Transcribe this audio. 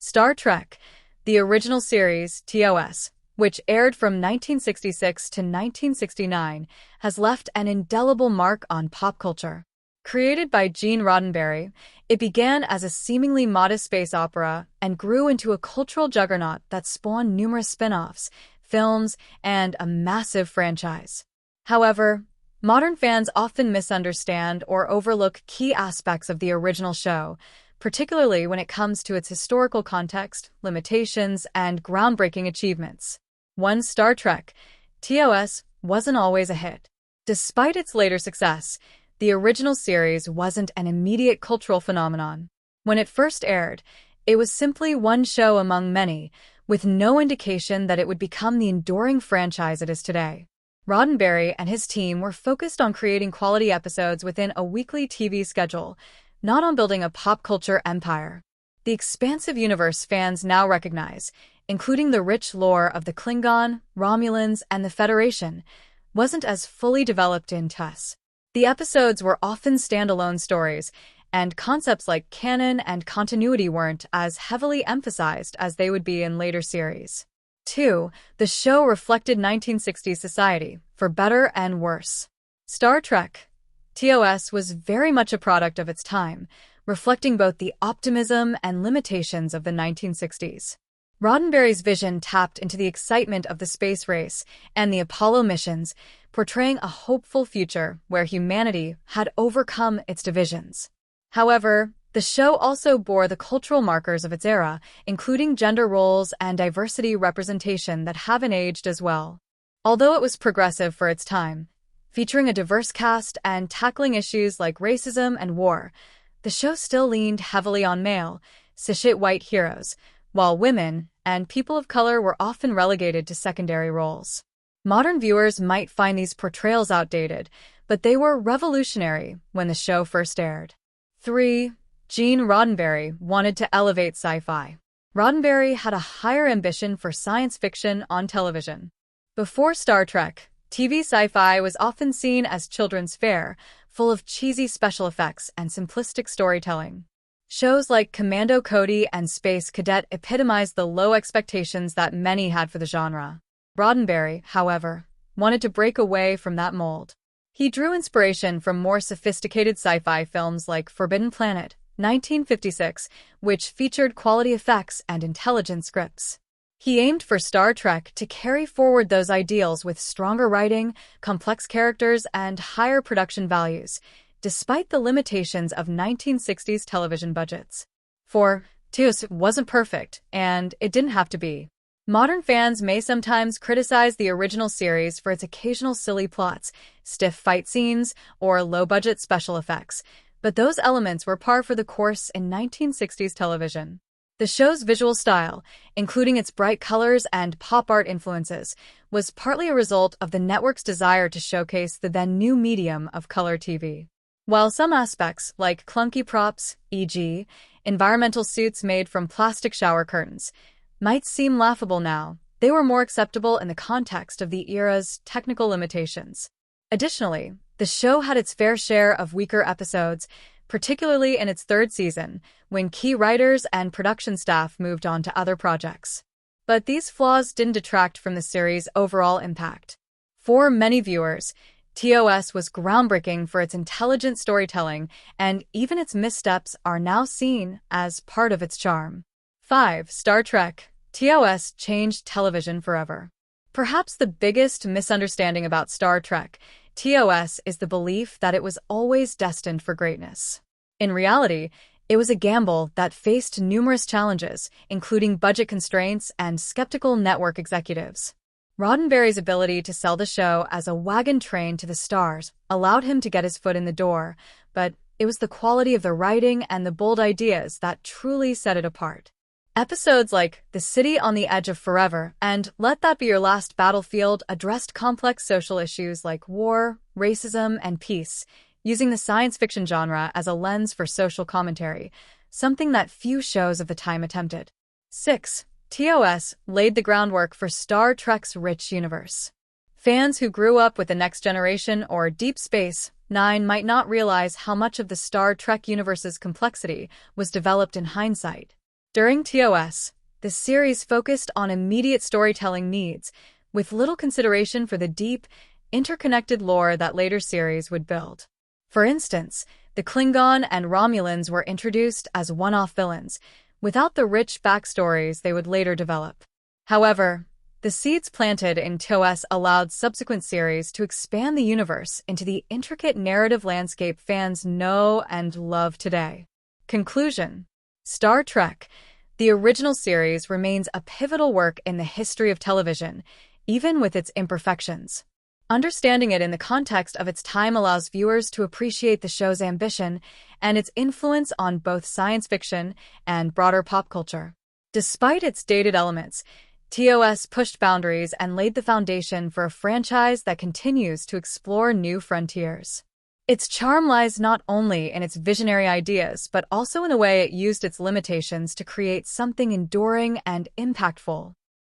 Star Trek, the original series, TOS, which aired from 1966 to 1969, has left an indelible mark on pop culture. Created by Gene Roddenberry, it began as a seemingly modest space opera and grew into a cultural juggernaut that spawned numerous spin-offs, films, and a massive franchise. However, modern fans often misunderstand or overlook key aspects of the original show, particularly when it comes to its historical context, limitations, and groundbreaking achievements. 1. Star Trek, TOS wasn't always a hit. Despite its later success, the original series wasn't an immediate cultural phenomenon. When it first aired, it was simply one show among many, with no indication that it would become the enduring franchise it is today. Roddenberry and his team were focused on creating quality episodes within a weekly TV schedule, not on building a pop culture empire. The expansive universe fans now recognize, including the rich lore of the Klingon, Romulans, and the Federation, wasn't as fully developed in TOS. The episodes were often standalone stories, and concepts like canon and continuity weren't as heavily emphasized as they would be in later series. 2. The show reflected 1960s society, for better and worse. Star Trek, TOS was very much a product of its time, reflecting both the optimism and limitations of the 1960s. Roddenberry's vision tapped into the excitement of the space race and the Apollo missions, portraying a hopeful future where humanity had overcome its divisions. However, the show also bore the cultural markers of its era, including gender roles and diversity representation that haven't aged as well. Although it was progressive for its time, featuring a diverse cast and tackling issues like racism and war, the show still leaned heavily on male, cishet white heroes, while women and people of color were often relegated to secondary roles. Modern viewers might find these portrayals outdated, but they were revolutionary when the show first aired. 3. Gene Roddenberry wanted to elevate sci-fi. Roddenberry had a higher ambition for science fiction on television. Before Star Trek, TV sci-fi was often seen as children's fare, full of cheesy special effects and simplistic storytelling. Shows like Commando Cody and Space Cadet epitomized the low expectations that many had for the genre. Roddenberry, however, wanted to break away from that mold. He drew inspiration from more sophisticated sci-fi films like Forbidden Planet, 1956, which featured quality effects and intelligent scripts. He aimed for Star Trek to carry forward those ideals with stronger writing, complex characters, and higher production values, despite the limitations of 1960s television budgets. 4. TOS wasn't perfect, and it didn't have to be. Modern fans may sometimes criticize the original series for its occasional silly plots, stiff fight scenes, or low-budget special effects, but those elements were par for the course in 1960s television. The show's visual style, including its bright colors and pop art influences, was partly a result of the network's desire to showcase the then-new medium of color TV. While some aspects, like clunky props, e.g., environmental suits made from plastic shower curtains, might seem laughable now, they were more acceptable in the context of the era's technical limitations. Additionally, the show had its fair share of weaker episodes, particularly in its third season, when key writers and production staff moved on to other projects. But these flaws didn't detract from the series' overall impact. For many viewers, TOS was groundbreaking for its intelligent storytelling, and even its missteps are now seen as part of its charm. 5. Star Trek, TOS changed television forever. Perhaps the biggest misunderstanding about Star Trek, TOS, is the belief that it was always destined for greatness. In reality, it was a gamble that faced numerous challenges, including budget constraints and skeptical network executives. Roddenberry's ability to sell the show as a wagon train to the stars allowed him to get his foot in the door, but it was the quality of the writing and the bold ideas that truly set it apart. Episodes like The City on the Edge of Forever and Let That Be Your Last Battlefield addressed complex social issues like war, racism, and peace, using the science fiction genre as a lens for social commentary, something that few shows of the time attempted. 6. TOS laid the groundwork for Star Trek's rich universe. Fans who grew up with The Next Generation or Deep Space Nine might not realize how much of the Star Trek universe's complexity was developed in hindsight. During TOS, the series focused on immediate storytelling needs, with little consideration for the deep, interconnected lore that later series would build. For instance, the Klingon and Romulans were introduced as one-off villains, without the rich backstories they would later develop. However, the seeds planted in TOS allowed subsequent series to expand the universe into the intricate narrative landscape fans know and love today. Conclusion: Star Trek, the original series, remains a pivotal work in the history of television, even with its imperfections. Understanding it in the context of its time allows viewers to appreciate the show's ambition and its influence on both science fiction and broader pop culture. Despite its dated elements, TOS pushed boundaries and laid the foundation for a franchise that continues to explore new frontiers. Its charm lies not only in its visionary ideas, but also in the way it used its limitations to create something enduring and impactful.